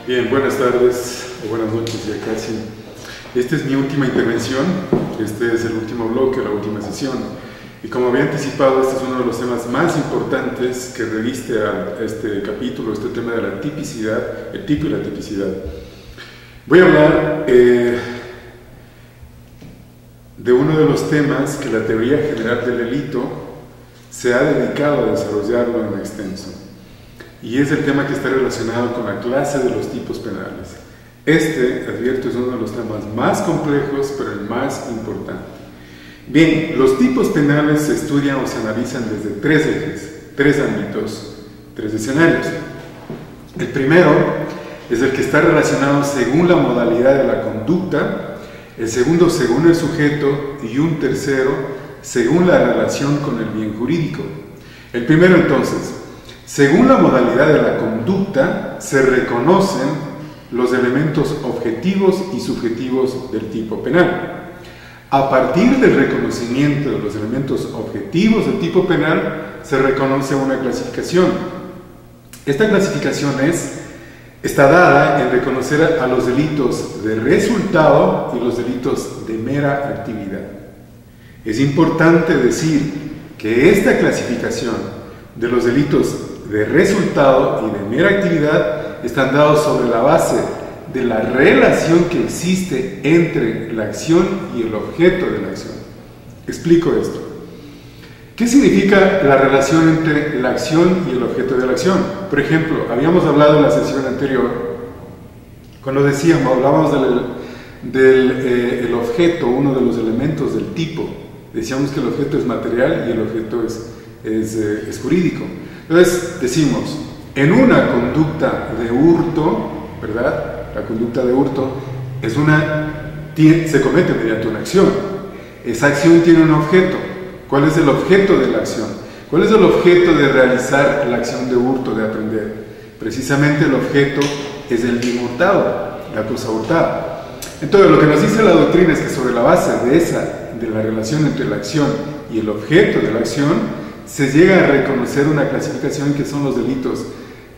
Bien, buenas tardes o buenas noches ya casi. Esta es mi última intervención, este es el último bloque, la última sesión. Y como había anticipado, este es uno de los temas más importantes que reviste a este capítulo, este tema de la tipicidad, el tipo y la tipicidad. Voy a hablar de uno de los temas que la teoría general del delito se ha dedicado a desarrollarlo en extenso. Y es el tema que está relacionado con la clase de los tipos penales. Este, advierto, es uno de los temas más complejos, pero el más importante. Bien, los tipos penales se estudian o se analizan desde tres ejes, tres ámbitos, tres escenarios. El primero es el que está relacionado según la modalidad de la conducta, el segundo según el sujeto y un tercero según la relación con el bien jurídico. El primero, entonces, según la modalidad de la conducta, se reconocen los elementos objetivos y subjetivos del tipo penal. A partir del reconocimiento de los elementos objetivos del tipo penal, se reconoce una clasificación. Esta clasificación está dada en reconocer a los delitos de resultado y los delitos de mera actividad. Es importante decir que esta clasificación de los delitos de resultado y de mera actividad están dados sobre la base de la relación que existe entre la acción y el objeto de la acción. Explico esto. ¿Qué significa la relación entre la acción y el objeto de la acción? Por ejemplo, habíamos hablado en la sesión anterior, cuando hablábamos del objeto, uno de los elementos del tipo. Decíamos que el objeto es material y el objeto es jurídico. Entonces decimos, en una conducta de hurto, ¿verdad? La conducta de hurto se comete mediante una acción. Esa acción tiene un objeto. ¿Cuál es el objeto de la acción? ¿Cuál es el objeto de realizar la acción de hurto, de aprender? Precisamente el objeto es el bien hurtado, la cosa hurtada. Entonces lo que nos dice la doctrina es que sobre la base de la relación entre la acción y el objeto de la acción, se llega a reconocer una clasificación que son los delitos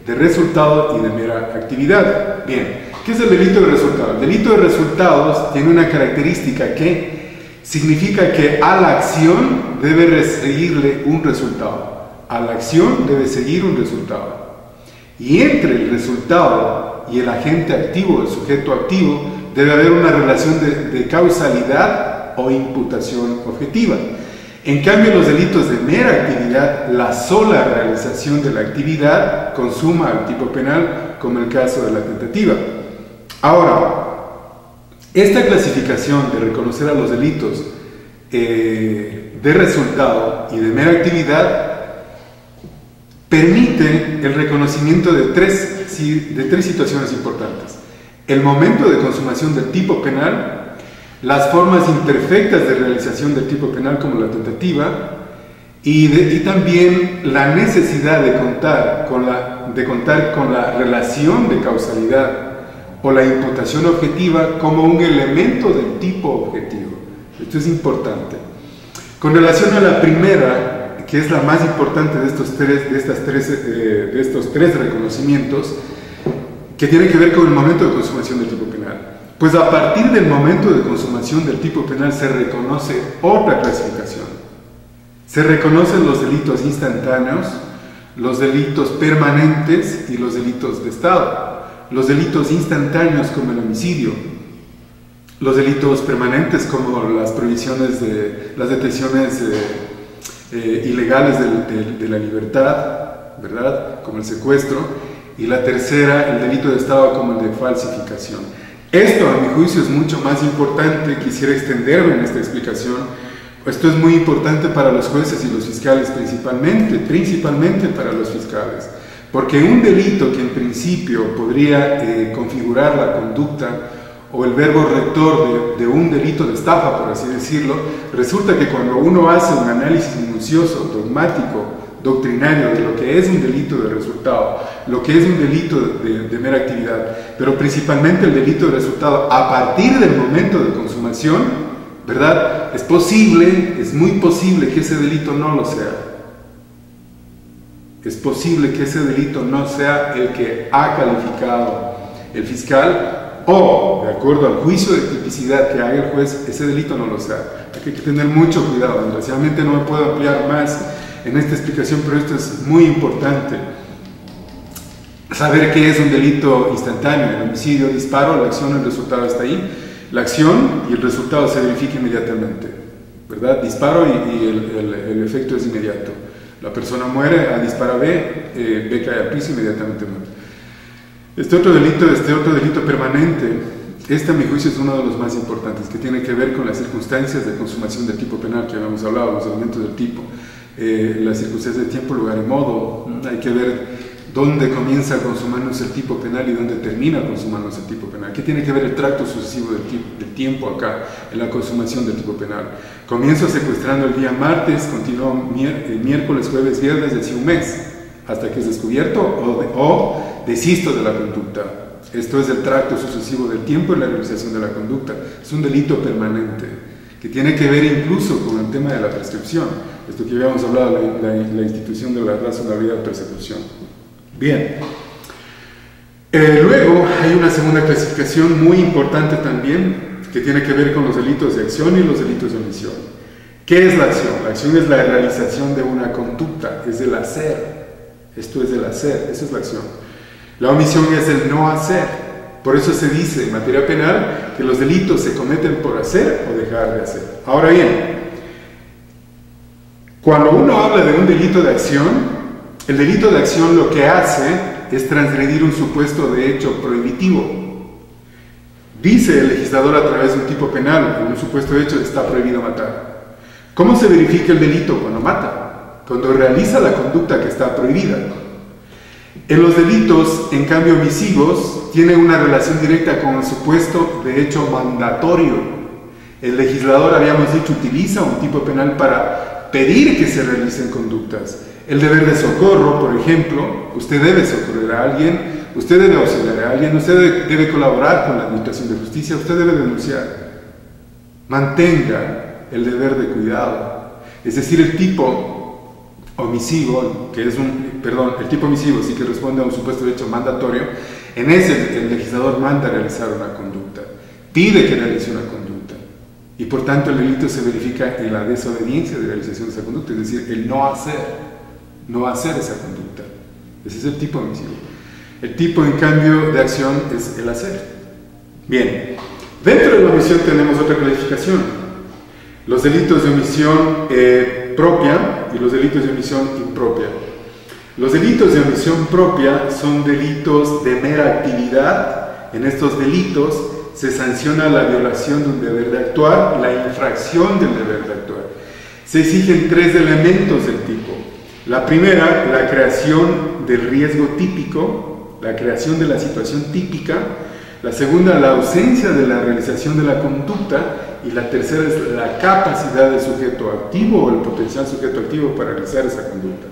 de resultado y de mera actividad. Bien, ¿qué es el delito de resultado? El delito de resultados tiene una característica que significa que a la acción debe seguirle un resultado. A la acción debe seguir un resultado. Y entre el resultado y el agente activo, el sujeto activo, debe haber una relación de causalidad o imputación objetiva. En cambio, los delitos de mera actividad, la sola realización de la actividad consuma al tipo penal, como el caso de la tentativa. Ahora, esta clasificación de reconocer a los delitos de resultado y de mera actividad permite el reconocimiento de tres situaciones importantes. El momento de consumación del tipo penal, las formas imperfectas de realización del tipo penal como la tentativa y también la necesidad de contar con la relación de causalidad o la imputación objetiva como un elemento del tipo objetivo. Esto es importante. Con relación a la primera, que es la más importante de estos tres reconocimientos, que tiene que ver con el momento de consumación del tipo penal. Pues a partir del momento de consumación del tipo penal se reconoce otra clasificación. Se reconocen los delitos instantáneos, los delitos permanentes y los delitos de Estado. Los delitos instantáneos como el homicidio, los delitos permanentes como las prohibiciones las detenciones ilegales de la libertad, ¿verdad? Como el secuestro, y la tercera, el delito de Estado como el de falsificación. Esto, a mi juicio, es mucho más importante, quisiera extenderlo en esta explicación. Esto es muy importante para los jueces y los fiscales principalmente para los fiscales, porque un delito que en principio podría configurar la conducta o el verbo rector de un delito de estafa, por así decirlo, resulta que cuando uno hace un análisis minucioso, dogmático, doctrinario de lo que es un delito de resultado, lo que es un delito de mera actividad, pero principalmente el delito de resultado a partir del momento de consumación, ¿verdad? Es muy posible que ese delito no lo sea. Es posible que ese delito no sea el que ha calificado el fiscal, o de acuerdo al juicio de tipicidad que haga el juez, ese delito no lo sea. Hay que tener mucho cuidado. Desgraciadamente no me puedo ampliar más en esta explicación, pero esto es muy importante. Saber qué es un delito instantáneo, el homicidio, disparo, la acción, el resultado está ahí. La acción y el resultado se verifica inmediatamente, ¿verdad? Disparo y el efecto es inmediato. La persona muere, dispara B, B cae al piso, inmediatamente muere. Este otro delito permanente, este a mi juicio es uno de los más importantes, que tiene que ver con las circunstancias de consumación del tipo penal, que habíamos hablado, los elementos del tipo, las circunstancias de tiempo, lugar y modo. Hay que ver dónde comienza consumándose el tipo penal y dónde termina consumándose el tipo penal. ¿Qué tiene que ver el tracto sucesivo del tiempo acá, en la consumación del tipo penal? Comienzo secuestrando el día martes, continúo miércoles, jueves, viernes, de así un mes, hasta que es descubierto o desisto de la conducta. Esto es el tracto sucesivo del tiempo y la realización de la conducta. Es un delito permanente, que tiene que ver incluso con el tema de la prescripción, esto que habíamos hablado, la institución de la razonabilidad de persecución. Bien, luego hay una segunda clasificación muy importante también, que tiene que ver con los delitos de acción y los delitos de omisión. ¿Qué es la acción? La acción es la realización de una conducta, es el hacer. Esto es el hacer, esa es la acción. La omisión es el no hacer. Por eso se dice en materia penal que los delitos se cometen por hacer o dejar de hacer. Ahora bien, cuando uno habla de un delito de acción, el delito de acción lo que hace es transgredir un supuesto de hecho prohibitivo. Dice el legislador a través de un tipo penal, en un supuesto de hecho está prohibido matar. ¿Cómo se verifica el delito? Cuando mata, cuando realiza la conducta que está prohibida. En los delitos, en cambio, omisivos, tiene una relación directa con el supuesto de hecho mandatorio. El legislador, habíamos dicho, utiliza un tipo penal para pedir que se realicen conductas. El deber de socorro, por ejemplo, usted debe socorrer a alguien, usted debe auxiliar a alguien, usted debe colaborar con la administración de justicia, usted debe denunciar. Mantenga el deber de cuidado. Es decir, el tipo omisivo, el tipo omisivo sí que responde a un supuesto de hecho mandatorio, en ese el legislador manda realizar una conducta, pide que realice una conducta, y por tanto el delito se verifica en la desobediencia de realización de esa conducta, es decir, el no hacer esa conducta. Ese es el tipo omisivo. El tipo, en cambio, de acción es el hacer. Bien, dentro de la omisión tenemos otra clasificación: los delitos de omisión propia y los delitos de omisión impropia. Los delitos de omisión propia son delitos de mera actividad. En estos delitos se sanciona la violación de un deber de actuar, la infracción del deber de actuar. Se exigen 3 elementos del tipo. La primera, la creación del riesgo típico, la creación de la situación típica. La segunda, la ausencia de la realización de la conducta. Y la tercera es la capacidad del sujeto activo o el potencial sujeto activo para realizar esa conducta.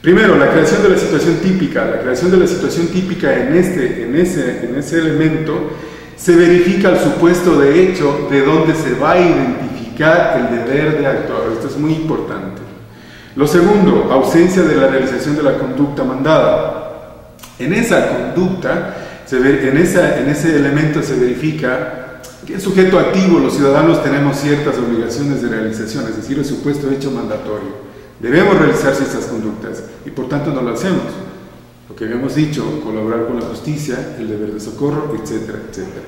Primero, la creación de la situación típica. La creación de la situación típica en ese elemento se verifica el supuesto de hecho de donde se va a identificar el deber de actuar. Esto es muy importante. Lo segundo, ausencia de la realización de la conducta mandada. En esa conducta, en ese elemento se verifica que el sujeto activo, los ciudadanos, tenemos ciertas obligaciones de realización, es decir, el supuesto hecho mandatorio. Debemos realizarse estas conductas y por tanto no lo hacemos. Lo que habíamos dicho, colaborar con la justicia, el deber de socorro, etcétera, etcétera.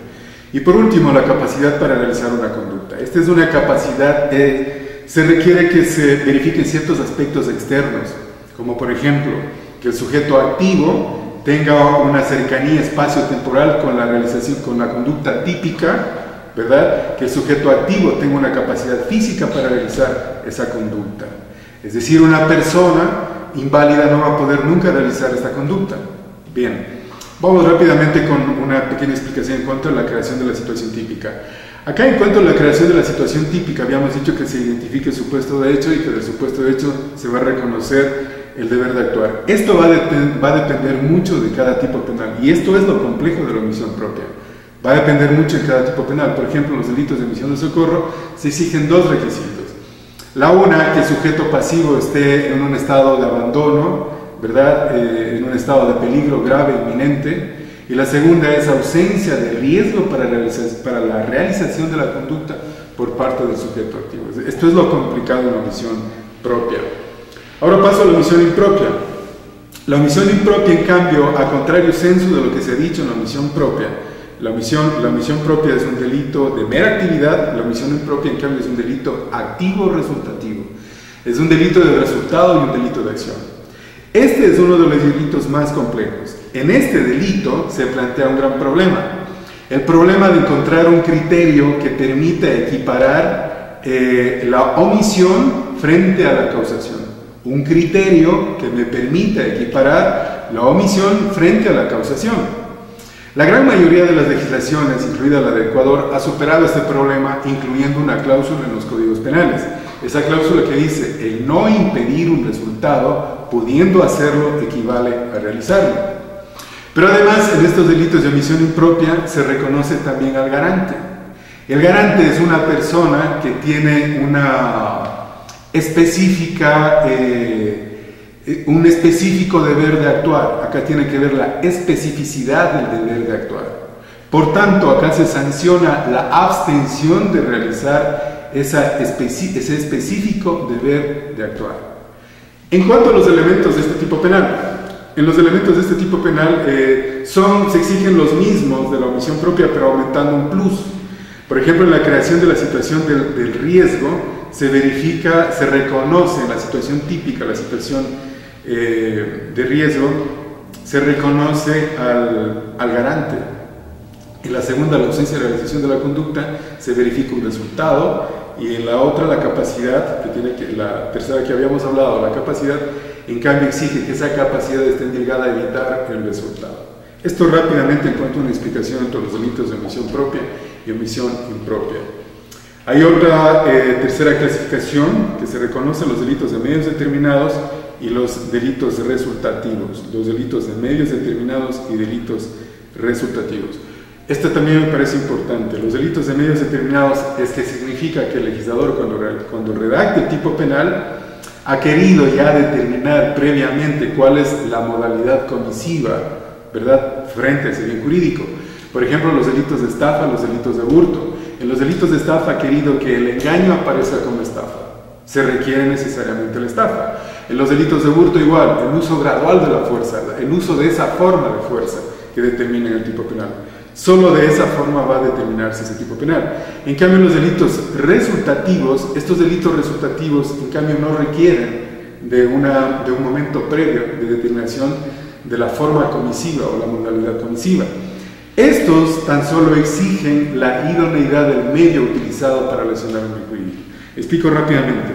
Y por último, la capacidad para realizar una conducta. Esta es una capacidad se requiere que se verifiquen ciertos aspectos externos, como por ejemplo, que el sujeto activo tenga una cercanía espacio-temporal con la realización, con la conducta típica, ¿verdad? Que el sujeto activo tenga una capacidad física para realizar esa conducta. Es decir, una persona inválida no va a poder nunca realizar esta conducta. Bien, vamos rápidamente con una pequeña explicación en cuanto a la creación de la situación típica. Acá, en cuanto a la creación de la situación típica, habíamos dicho que se identifique el supuesto de hecho y que del supuesto de hecho se va a reconocer el deber de actuar. Esto va a depender mucho de cada tipo penal, y esto es lo complejo de la omisión propia. Va a depender mucho de cada tipo penal. Por ejemplo, en los delitos de omisión de socorro se exigen 2 requisitos. La una, que el sujeto pasivo esté en un estado de abandono, ¿verdad? En un estado de peligro grave, inminente. y la segunda es ausencia de riesgo para la realización de la conducta por parte del sujeto activo. Esto es lo complicado en la omisión propia. Ahora paso a la omisión impropia. La omisión impropia, en cambio, a contrario sensu de lo que se ha dicho en la omisión propia, la omisión propia es un delito de mera actividad, la omisión impropia, en cambio, es un delito activo resultativo. Es un delito de resultado y un delito de acción. Este es uno de los delitos más complejos. En este delito se plantea un gran problema. El problema de encontrar un criterio que permita equiparar la omisión frente a la causación. Un criterio que me permita equiparar la omisión frente a la causación. La gran mayoría de las legislaciones, incluida la de Ecuador, ha superado este problema incluyendo una cláusula en los códigos penales. Esa cláusula que dice, el no impedir un resultado, pudiendo hacerlo, equivale a realizarlo. Pero además, en estos delitos de omisión impropia se reconoce también al garante. El garante es una persona que tiene un específico deber de actuar. Acá tiene que ver la especificidad del deber de actuar. Por tanto, acá se sanciona la abstención de realizar ese específico deber de actuar. En cuanto a los elementos de este tipo penal, en los elementos de este tipo penal se exigen los mismos de la omisión propia, pero aumentando un plus. Por ejemplo, en la creación de la situación del riesgo, se reconoce en la situación típica, la situación de riesgo, se reconoce al garante. En la segunda, la ausencia de realización de la conducta, se verifica un resultado, y en la otra, la capacidad, la tercera que habíamos hablado, la capacidad, en cambio exige que esa capacidad esté ligada a evitar el resultado. Esto rápidamente en cuanto a una explicación entre los delitos de omisión propia y omisión impropia. Hay otra tercera clasificación que se reconoce los delitos de medios determinados y los delitos resultativos, los delitos de medios determinados y delitos resultativos. Esto también me parece importante. Los delitos de medios determinados es que significa que el legislador cuando redacte el tipo penal ha querido ya determinar previamente cuál es la modalidad comisiva, ¿verdad?, frente a ese bien jurídico. Por ejemplo, los delitos de estafa, los delitos de hurto. En los delitos de estafa ha querido que el engaño aparezca como estafa. Se requiere necesariamente la estafa. En los delitos de hurto igual, el uso gradual de la fuerza, el uso de esa forma de fuerza que determina el tipo penal. Solo de esa forma va a determinarse ese tipo penal. En cambio, en los delitos resultativos, estos delitos resultativos, en cambio, no requieren de un momento previo de determinación de la forma comisiva o la modalidad comisiva. Estos tan solo exigen la idoneidad del medio utilizado para lesionar un bien jurídico. Explico rápidamente.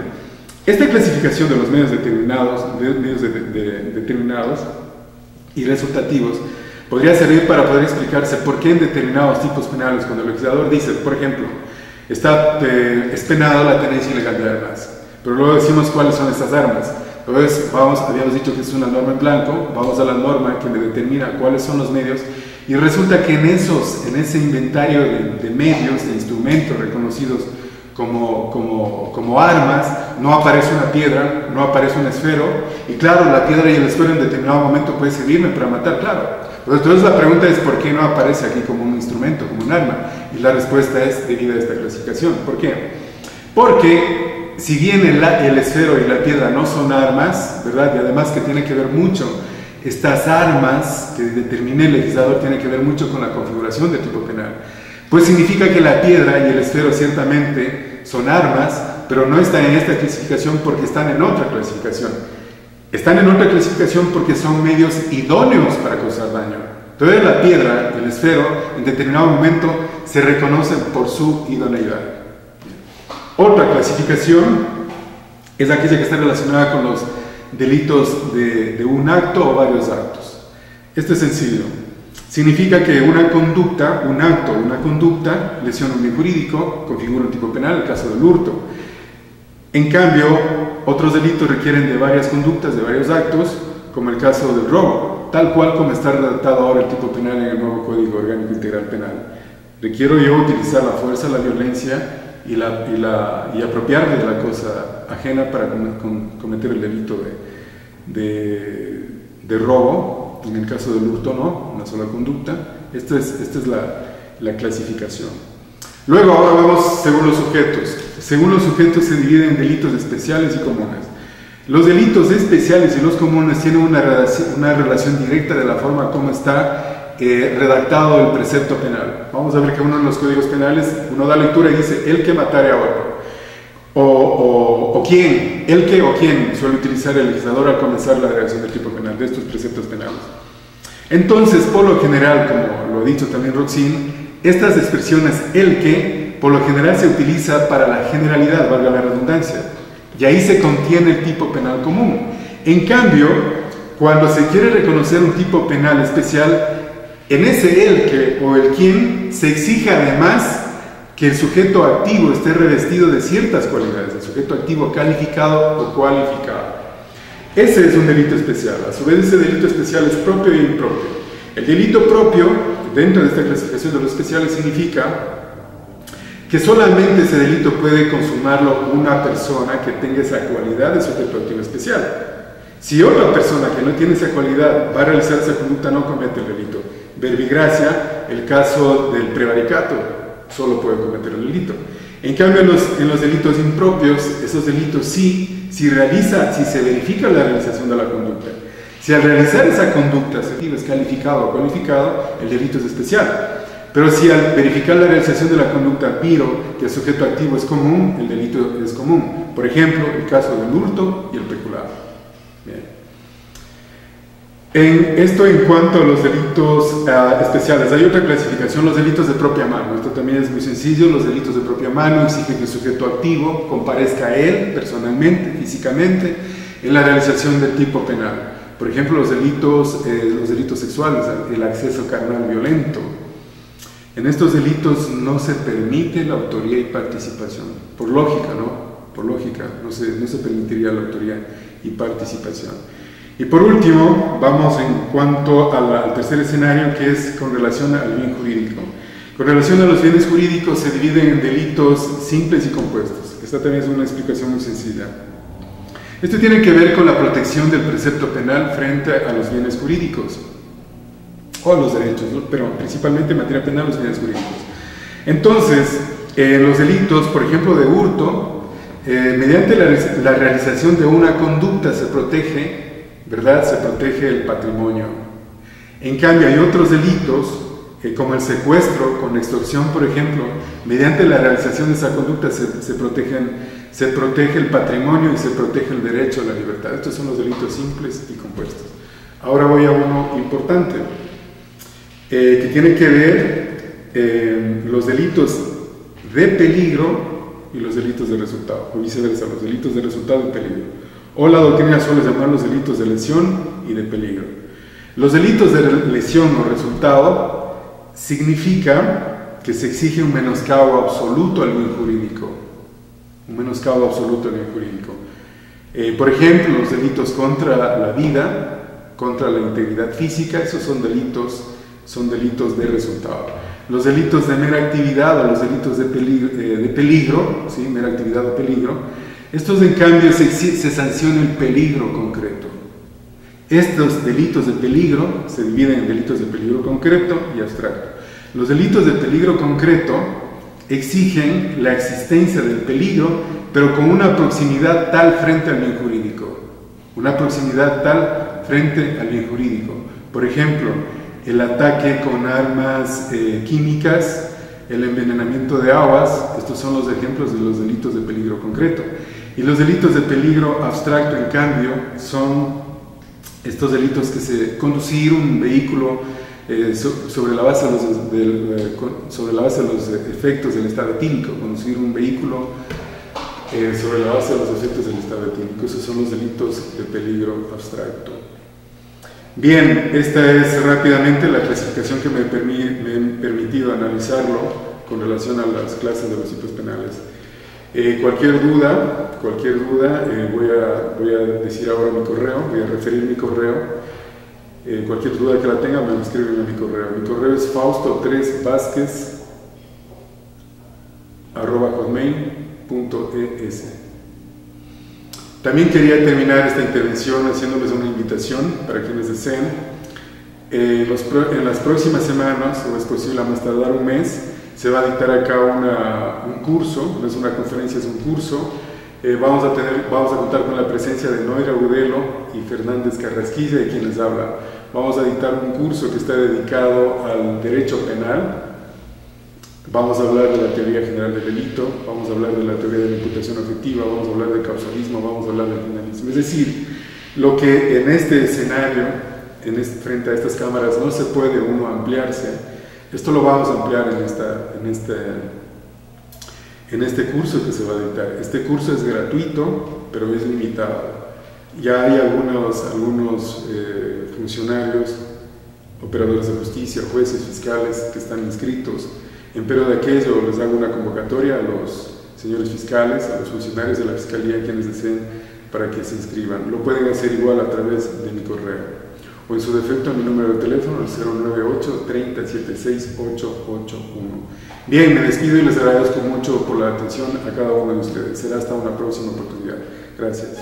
Esta clasificación de los medios determinados y resultativos podría servir para poder explicarse por qué en determinados tipos penales, cuando el legislador dice, por ejemplo, es penado la tenencia ilegal de armas, pero luego decimos cuáles son estas armas. Entonces, habíamos dicho que es una norma en blanco, vamos a la norma que me determina cuáles son los medios, y resulta que en ese inventario de medios, de instrumentos reconocidos como armas, no aparece una piedra, no aparece un esfero, y claro, la piedra y el esfero en determinado momento puede servirme para matar, claro. Entonces la pregunta es, ¿por qué no aparece aquí como un instrumento, como un arma? Y la respuesta es debido a esta clasificación. ¿Por qué? Porque si bien el esfero y la piedra no son armas, ¿verdad? Y además que tiene que ver mucho, estas armas que determine el legislador tiene que ver mucho con la configuración del tipo penal. Pues significa que la piedra y el esfero ciertamente son armas, pero no están en esta clasificación porque están en otra clasificación. Están en otra clasificación porque son medios idóneos para causar daño. Entonces la piedra, el esfero, en determinado momento se reconocen por su idoneidad. Otra clasificación es aquella que está relacionada con los delitos de un acto o varios actos. Esto es sencillo. Significa que una conducta, un acto o una conducta lesiona un bien jurídico, configura un tipo penal, el caso del hurto. En cambio, otros delitos requieren de varias conductas, de varios actos, como el caso del robo, tal cual como está redactado ahora el tipo penal en el nuevo Código Orgánico Integral Penal. Requiero yo utilizar la fuerza, la violencia y apropiarme de la cosa ajena para cometer el delito de robo, en el caso del hurto no, una sola conducta. Esta es la clasificación. Luego, ahora vamos según los sujetos. Según los sujetos se dividen en delitos especiales y comunes. Los delitos especiales y los comunes tienen una relación directa de la forma como está redactado el precepto penal. Vamos a ver que uno de los códigos penales, uno da lectura y dice, el que matare a otro. O quién, el que o quién suele utilizar el legislador al comenzar la redacción del tipo penal, de estos preceptos penales. Entonces, por lo general, como lo ha dicho también Roxin, estas expresiones, el que, por lo general se utiliza para la generalidad, valga la redundancia, y ahí se contiene el tipo penal común. En cambio, cuando se quiere reconocer un tipo penal especial, en ese el que o el quién se exige además que el sujeto activo esté revestido de ciertas cualidades, el sujeto activo calificado o cualificado. Ese es un delito especial. A su vez, ese delito especial es propio e impropio. El delito propio, dentro de esta clasificación de los especiales, significa que solamente ese delito puede consumarlo una persona que tenga esa cualidad de sujeto activo especial. Si otra persona que no tiene esa cualidad va a realizar esa conducta, no comete el delito. Verbigracia, el caso del prevaricato, solo puede cometer el delito. En cambio, en los delitos impropios, esos delitos sí, si se verifica la realización de la conducta, si al realizar esa conducta es calificado o cualificado, el delito es especial. Pero si al verificar la realización de la conducta miro que el sujeto activo es común, el delito es común. Por ejemplo, el caso del hurto y el peculado. Bien. Esto en cuanto a los delitos especiales. Hay otra clasificación, los delitos de propia mano. Esto también es muy sencillo. Los delitos de propia mano exigen que el sujeto activo comparezca a él personalmente, físicamente, en la realización del tipo penal. Por ejemplo, los delitos sexuales, el acceso carnal violento. En estos delitos no se permite la autoría y participación. Por lógica, ¿no? Por lógica, no se permitiría la autoría y participación. Y por último, vamos en cuanto al tercer escenario, que es con relación al bien jurídico. Con relación a los bienes jurídicos se dividen en delitos simples y compuestos. Esta también es una explicación muy sencilla. Esto tiene que ver con la protección del precepto penal frente a los bienes jurídicos, o a los derechos, pero principalmente en materia penal los bienes jurídicos. Entonces, los delitos, por ejemplo, de hurto, mediante la realización de una conducta se protege, ¿verdad? Se protege el patrimonio. En cambio, hay otros delitos, como el secuestro con extorsión, por ejemplo, mediante la realización de esa conducta se protege el patrimonio y se protege el derecho a la libertad. Estos son los delitos simples y compuestos. Ahora voy a uno importante, que tiene que ver los delitos de peligro y los delitos de resultado, o viceversa, los delitos de resultado y peligro. O la doctrina suele llamar los delitos de lesión y de peligro. Los delitos de lesión o resultado significa que se exige un menoscabo absoluto al bien jurídico. Un menoscabo absoluto al bien jurídico. Por ejemplo, los delitos contra la vida, contra la integridad física, esos son delitos de resultado. Los delitos de mera actividad o los delitos de peligro, ¿sí? Mera actividad o peligro, estos en cambio se sanciona el peligro concreto. Estos delitos de peligro se dividen en delitos de peligro concreto y abstracto. Los delitos de peligro concreto exigen la existencia del peligro, pero con una proximidad tal frente al bien jurídico. Una proximidad tal frente al bien jurídico. Por ejemplo, el ataque con armas químicas, el envenenamiento de aguas, estos son los ejemplos de los delitos de peligro concreto. Y los delitos de peligro abstracto, en cambio, son estos delitos que se conducir un vehículo sobre la base de los efectos del estado etílico, conducir un vehículo sobre la base de los efectos del estado etílico. Esos son los delitos de peligro abstracto. Bien, esta es rápidamente la clasificación que me he permitido analizarlo con relación a las clases de los tipos penales. Cualquier duda, voy a decir ahora mi correo, voy a referir mi correo. Cualquier duda que la tenga me lo escriben a mi correo. Mi correo es fausto3vasquez@hotmail.es. También quería terminar esta intervención haciéndoles una invitación para quienes deseen En las próximas semanas, o es posible a más tardar un mes, se va a dictar acá un curso, no es una conferencia, es un curso. Vamos a contar con la presencia de Noira Udelo y Fernández Carrasquilla, de quien les habla. Vamos a dictar un curso que está dedicado al derecho penal. Vamos a hablar de la teoría general del delito, vamos a hablar de la teoría de la imputación objetiva, vamos a hablar de causalismo, vamos a hablar del finalismo. Es decir, lo que en este escenario, frente a estas cámaras, no se puede uno ampliarse, esto lo vamos a ampliar en este curso que se va a dictar. Este curso es gratuito, pero es limitado. Ya hay algunos funcionarios, operadores de justicia, jueces, fiscales que están inscritos. Empero de aquello, les hago una convocatoria a los señores fiscales, a los funcionarios de la Fiscalía, quienes deseen, para que se inscriban. Lo pueden hacer igual a través de mi correo, o en su defecto a mi número de teléfono, el 098 30 76 881. Bien, me despido y les agradezco mucho por la atención a cada uno de ustedes. Será hasta una próxima oportunidad. Gracias.